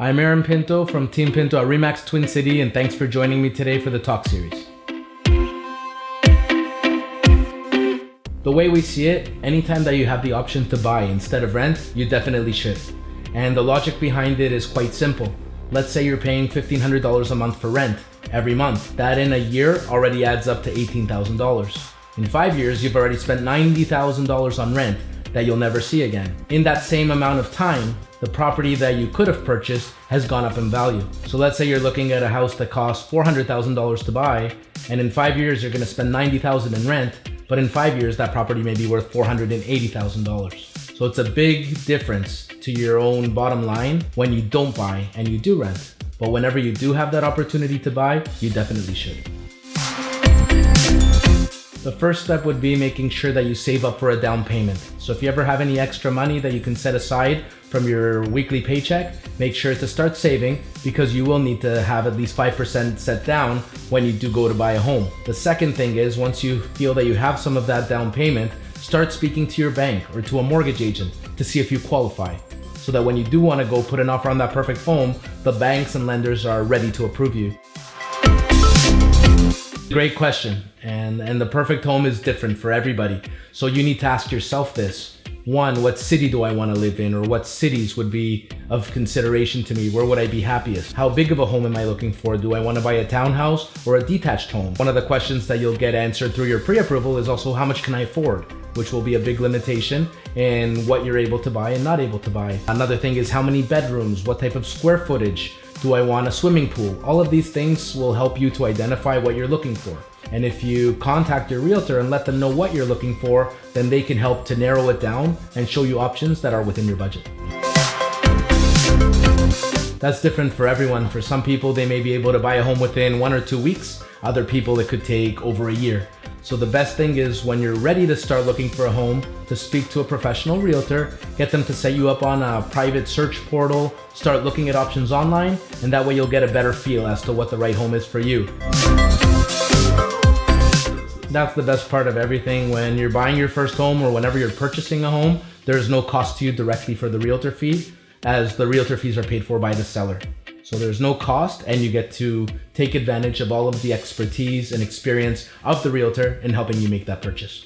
I'm Aron Pinto from Team Pinto at RE/MAX Twin City, and thanks for joining me today for the Talk Series. The way we see it, anytime that you have the option to buy instead of rent, you definitely should. And the logic behind it is quite simple. Let's say you're paying $1,500 a month for rent every month. That in a year already adds up to $18,000. In 5 years, you've already spent $90,000 on rent that you'll never see again. In that same amount of time, the property that you could have purchased has gone up in value. So let's say you're looking at a house that costs $400,000 to buy, and in 5 years you're gonna spend $90,000 in rent, but in 5 years that property may be worth $480,000. So it's a big difference to your own bottom line when you don't buy and you do rent. But whenever you do have that opportunity to buy, you definitely should. The first step would be making sure that you save up for a down payment. So if you ever have any extra money that you can set aside from your weekly paycheck, make sure to start saving, because you will need to have at least 5% set down when you do go to buy a home. The second thing is, once you feel that you have some of that down payment, start speaking to your bank or to a mortgage agent to see if you qualify, so that when you do want to go put an offer on that perfect home, the banks and lenders are ready to approve you. Great question, and the perfect home is different for everybody. So you need to ask yourself this. One, what city do I want to live in, or what cities would be of consideration to me? Where would I be happiest? How big of a home am I looking for? Do I want to buy a townhouse or a detached home? One of the questions that you'll get answered through your pre-approval is also, how much can I afford? Which will be a big limitation in what you're able to buy and not able to buy. Another thing is, how many bedrooms? What type of square footage? Do I want a swimming pool? All of these things will help you to identify what you're looking for. And if you contact your realtor and let them know what you're looking for, then they can help to narrow it down and show you options that are within your budget. That's different for everyone. For some people, they may be able to buy a home within 1 or 2 weeks. Other people, it could take over a year. So the best thing is, when you're ready to start looking for a home, to speak to a professional realtor, get them to set you up on a private search portal, start looking at options online, and that way you'll get a better feel as to what the right home is for you. That's the best part of everything. When you're buying your first home or whenever you're purchasing a home, there's no cost to you directly for the realtor fee, as the realtor fees are paid for by the seller. So there's no cost, and you get to take advantage of all of the expertise and experience of the realtor in helping you make that purchase.